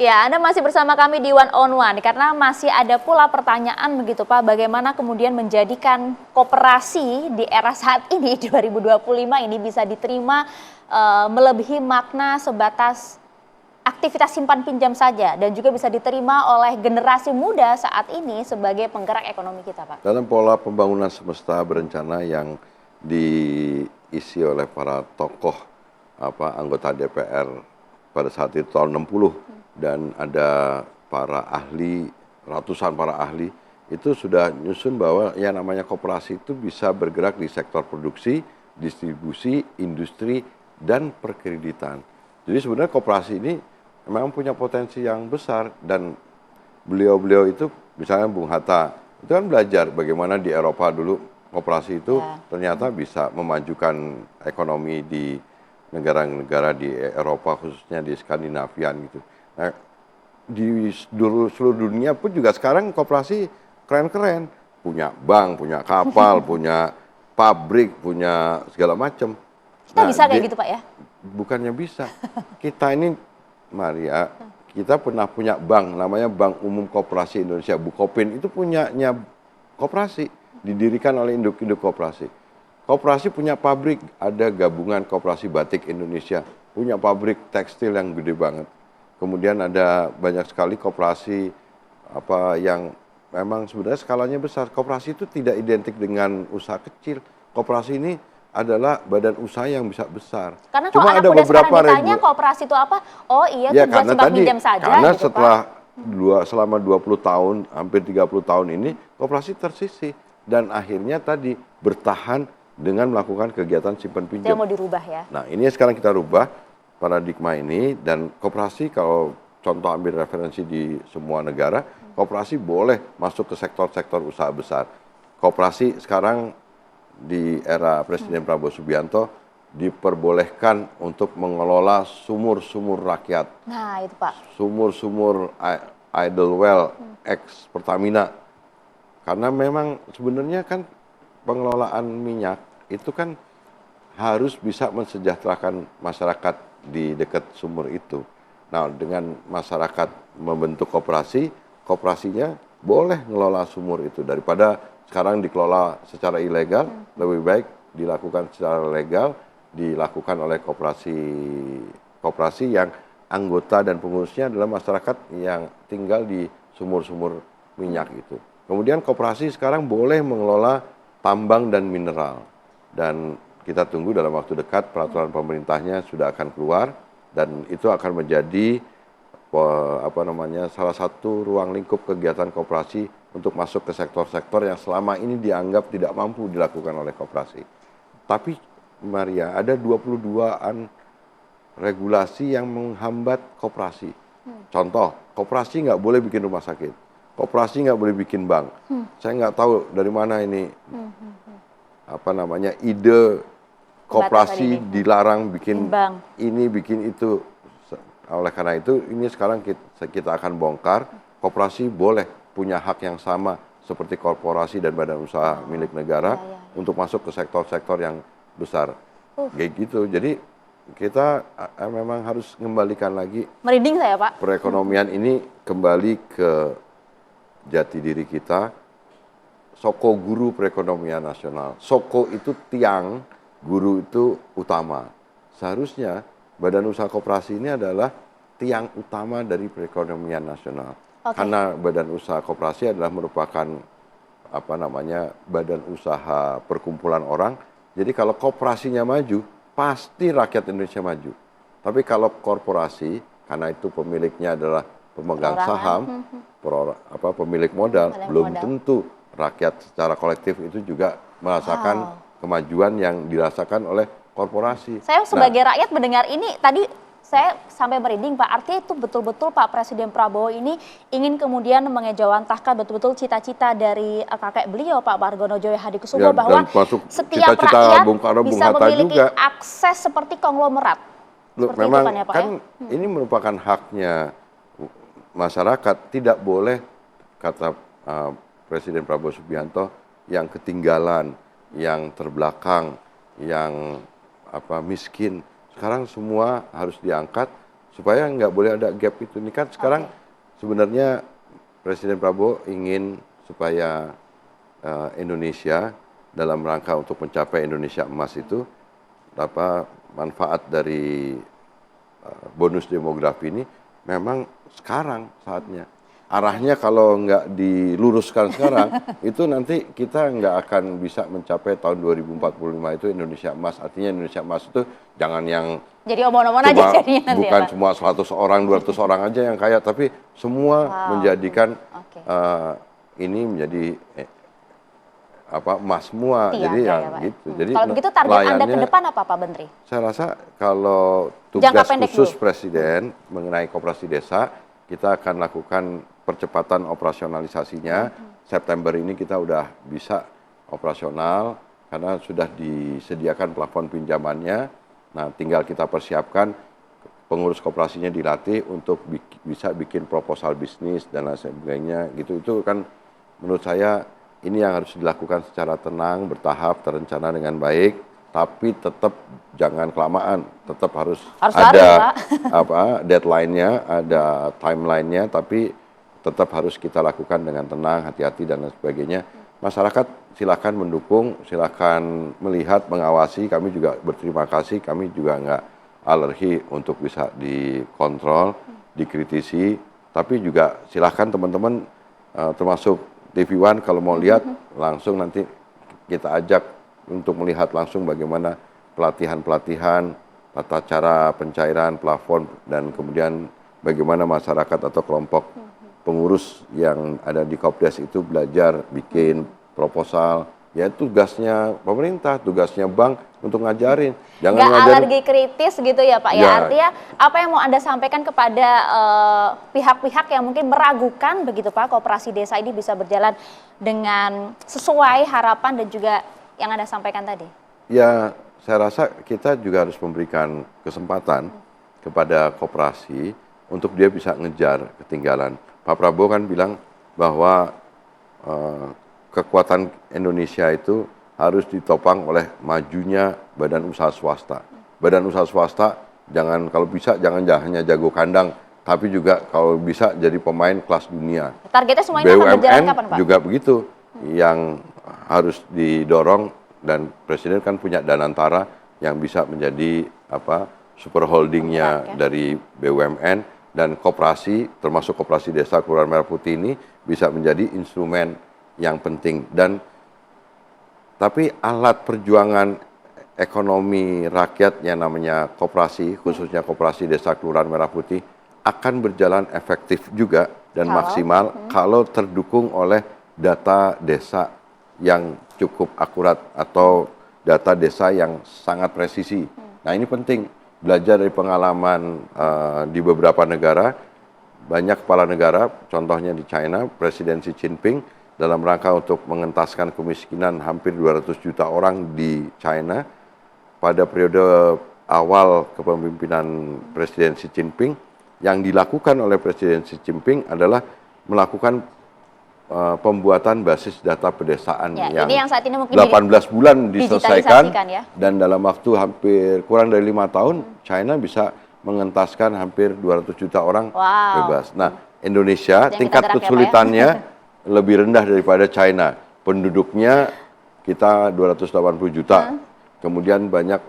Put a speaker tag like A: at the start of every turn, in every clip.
A: Ya, Anda masih bersama kami di One on One karena masih ada pula pertanyaan begitu Pak, bagaimana kemudian menjadikan koperasi di era saat ini 2025 ini bisa diterima melebihi makna sebatas aktivitas simpan pinjam saja dan juga bisa diterima oleh generasi muda saat ini sebagai penggerak ekonomi kita, Pak.
B: Dalam pola pembangunan semesta berencana yang diisi oleh para tokoh anggota DPR pada saat itu tahun 60 dan ada para ahli, ratusan para ahli itu sudah nyusun bahwa yang namanya koperasi itu bisa bergerak di sektor produksi, distribusi, industri, dan perkreditan. Jadi sebenarnya koperasi ini memang punya potensi yang besar dan beliau-beliau itu misalnya Bung Hatta itu kan belajar bagaimana di Eropa dulu koperasi itu ternyata bisa memajukan ekonomi di negara-negara di Eropa khususnya di Skandinavian gitu. Nah, di seluruh dunia pun juga sekarang koperasi keren-keren, punya bank, punya kapal, punya pabrik, punya segala macam.
A: Kita bisa kayak gitu Pak ya?
B: Bukannya bisa, kita ini Maria, kita pernah punya bank, namanya Bank Umum Koperasi Indonesia, Bukopin, itu punyanya koperasi, didirikan oleh induk-induk koperasi. Koperasi punya pabrik, ada gabungan Koperasi Batik Indonesia, punya pabrik tekstil yang gede banget. Kemudian ada banyak sekali koperasi yang memang sebenarnya skalanya besar. Koperasi itu tidak identik dengan usaha kecil. Koperasi ini adalah badan usaha yang bisa besar.
A: Karena kalau anak muda sekarang ditanya koperasi itu apa? Oh iya, ya, itu buat simpan pinjam saja.
B: Karena
A: gitu,
B: setelah selama 20 tahun, hampir 30 tahun ini, koperasi tersisih. Dan akhirnya tadi bertahan dengan melakukan kegiatan simpan pinjam.
A: Yang mau dirubah ya?
B: Nah ini sekarang kita rubah paradigma ini dan koperasi kalau contoh ambil referensi di semua negara, koperasi boleh masuk ke sektor-sektor usaha besar. Koperasi sekarang di era Presiden Prabowo Subianto diperbolehkan untuk mengelola sumur-sumur rakyat.
A: Nah itu Pak.
B: Sumur-sumur idle well ex Pertamina. Karena memang sebenarnya kan pengelolaan minyak itu kan harus bisa mensejahterakan masyarakat di dekat sumur itu. Nah, dengan masyarakat membentuk koperasi, koperasinya boleh ngelola sumur itu daripada sekarang dikelola secara ilegal, lebih baik dilakukan secara legal, dilakukan oleh koperasi yang anggota dan pengurusnya adalah masyarakat yang tinggal di sumur-sumur minyak itu. Kemudian koperasi sekarang boleh mengelola tambang dan mineral. Dan kita tunggu dalam waktu dekat peraturan pemerintahnya sudah akan keluar dan itu akan menjadi salah satu ruang lingkup kegiatan koperasi untuk masuk ke sektor-sektor yang selama ini dianggap tidak mampu dilakukan oleh koperasi. Tapi Maria, ada 22-an regulasi yang menghambat koperasi. Contoh, koperasi nggak boleh bikin rumah sakit, koperasi nggak boleh bikin bank. Saya nggak tahu dari mana ini ide koperasi dilarang bikin ini, bikin itu. Oleh karena itu, ini sekarang kita akan bongkar, koperasi boleh punya hak yang sama seperti korporasi dan badan usaha milik negara untuk masuk ke sektor-sektor yang besar. Kayak gitu. Jadi kita memang harus mengembalikan lagi.
A: Merinding saya Pak.
B: Perekonomian ini kembali ke jati diri kita. Soko guru perekonomian nasional. Soko itu tiang, guru itu utama. Seharusnya badan usaha koperasi ini adalah tiang utama dari perekonomian nasional. Karena badan usaha koperasi adalah merupakan badan usaha perkumpulan orang. Jadi kalau koperasinya maju, pasti rakyat Indonesia maju. Tapi kalau korporasi, karena itu pemiliknya adalah pemegang saham, pemilik modal, belum tentu rakyat secara kolektif itu juga merasakan kemajuan yang dirasakan oleh korporasi.
A: Saya sebagai rakyat mendengar ini tadi saya sampai merinding Pak. Artinya itu betul-betul Pak Presiden Prabowo ini ingin kemudian mengejawantahkan betul-betul cita-cita dari kakek beliau Pak Margono Joyo Hadikusumo bahwa setiap rakyat bisa memiliki akses seperti konglomerat.
B: Loh, memang itu kan ya? Ini merupakan haknya masyarakat, tidak boleh kata Presiden Prabowo Subianto yang ketinggalan, yang terbelakang, yang miskin. Sekarang semua harus diangkat supaya nggak boleh ada gap itu. Ini kan sekarang sebenarnya Presiden Prabowo ingin supaya Indonesia dalam rangka untuk mencapai Indonesia Emas itu, manfaat dari bonus demografi ini memang sekarang saatnya. Arahnya kalau nggak diluruskan sekarang, itu nanti kita nggak akan bisa mencapai tahun 2045 itu Indonesia Emas. Artinya Indonesia Emas itu jangan yang
A: Jadi omong-omong aja jadinya nanti
B: bukan
A: ya, Pak.
B: cuma 100 orang, 200 orang aja yang kaya, tapi semua menjadikan ini menjadi emas semua.
A: Tiada,
B: jadi
A: ya,
B: yang
A: Pak.
B: gitu. Jadi
A: Kalau begitu target Anda ke depan apa, Pak Menteri?
B: Saya rasa kalau
A: Jangka
B: tugas
A: pendek
B: khusus
A: dulu.
B: Presiden mengenai koperasi desa, kita akan lakukan percepatan operasionalisasinya. September ini kita udah bisa operasional karena sudah disediakan plafon pinjamannya. Nah, tinggal kita persiapkan, pengurus koperasinya dilatih untuk bisa bikin proposal bisnis dan lain sebagainya. Gitu, itu kan menurut saya ini yang harus dilakukan secara tenang, bertahap, terencana dengan baik, tapi tetap jangan kelamaan, tetap harus ada deadline-nya, ada timeline-nya, tapi tetap harus kita lakukan dengan tenang, hati-hati dan lain sebagainya. Masyarakat silakan mendukung, silakan melihat, mengawasi. Kami juga berterima kasih, kami juga nggak alergi untuk bisa dikontrol, dikritisi, tapi juga silakan teman-teman termasuk TV One kalau mau lihat langsung nanti kita ajak untuk melihat langsung bagaimana pelatihan-pelatihan, tata cara pencairan plafon, dan kemudian bagaimana masyarakat atau kelompok pengurus yang ada di Kopdes itu belajar bikin proposal. Ya tugasnya pemerintah, tugasnya bank untuk ngajarin. Jangan
A: nggak
B: ngajarin
A: alergi kritis gitu ya Pak ya. Artinya apa yang mau Anda sampaikan kepada pihak-pihak yang mungkin meragukan begitu Pak, koperasi desa ini bisa berjalan dengan sesuai harapan dan juga yang Anda sampaikan tadi?
B: Ya, saya rasa kita juga harus memberikan kesempatan kepada koperasi untuk dia bisa ngejar ketinggalan. Pak Prabowo kan bilang bahwa kekuatan Indonesia itu harus ditopang oleh majunya badan usaha swasta. Badan usaha swasta kalau bisa jangan hanya jago kandang, tapi juga kalau bisa jadi pemain kelas dunia.
A: Targetnya semuanya akan berjalan kapan, Pak?
B: Juga begitu, yang harus didorong, dan Presiden kan punya Danantara yang bisa menjadi super holdingnya dari BUMN, dan koperasi termasuk koperasi desa Kelurahan Merah Putih ini bisa menjadi instrumen yang penting. Tapi alat perjuangan ekonomi rakyat yang namanya koperasi, khususnya koperasi desa Kelurahan Merah Putih, akan berjalan efektif juga dan maksimal kalau terdukung oleh data desa yang cukup akurat atau data desa yang sangat presisi. Nah, ini penting, belajar dari pengalaman di beberapa negara. Banyak kepala negara, contohnya di China, Presiden Xi Jinping dalam rangka untuk mengentaskan kemiskinan hampir 200 juta orang di China. Pada periode awal kepemimpinan Presiden Xi Jinping, yang dilakukan oleh Presiden Xi Jinping adalah melakukan pembuatan basis data pedesaan
A: ya, ini yang saat ini mungkin
B: 18 bulan diselesaikan,
A: ya.
B: Dan dalam waktu hampir kurang dari 5 tahun, China bisa mengentaskan hampir 200 juta orang bebas. Nah, Indonesia tingkat kesulitannya lebih rendah daripada China. Penduduknya kita 280 juta. Kemudian banyak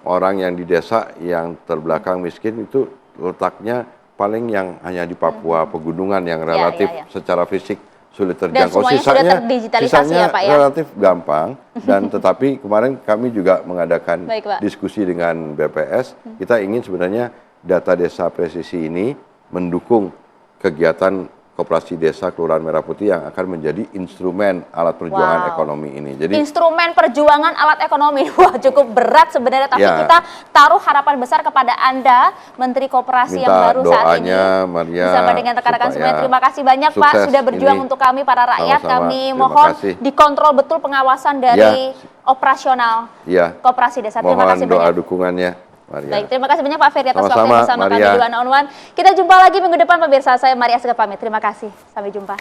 B: orang yang di desa yang terbelakang miskin, itu letaknya paling yang hanya di Papua, pegunungan yang relatif secara fisik sulit terjangkau.
A: Sisanya
B: ya, Pak, ya? Relatif gampang. Dan tetapi kemarin kami juga mengadakan diskusi dengan BPS. Kita ingin sebenarnya data desa presisi ini mendukung kegiatan koperasi desa Kelurahan Merah Putih yang akan menjadi instrumen alat perjuangan ekonomi ini. Jadi
A: instrumen perjuangan alat ekonomi, wah cukup berat sebenarnya, tapi kita taruh harapan besar kepada Anda, Menteri Koperasi yang baru saat ini,
B: Maria,
A: bersama dengan rekan-rekan semuanya. Terima kasih banyak Pak sudah berjuang untuk kami para rakyat. Kami mohon dikontrol betul pengawasan dari operasional Koperasi Desa. Terima kasih banyak.
B: Mohon doa dukungannya. Maria.
A: Baik, terima kasih banyak Pak Ferry atas waktunya bersama kami di One on One. Kita jumpa lagi minggu depan pemirsa. Saya Maria Asga pamit. Terima kasih. Sampai jumpa.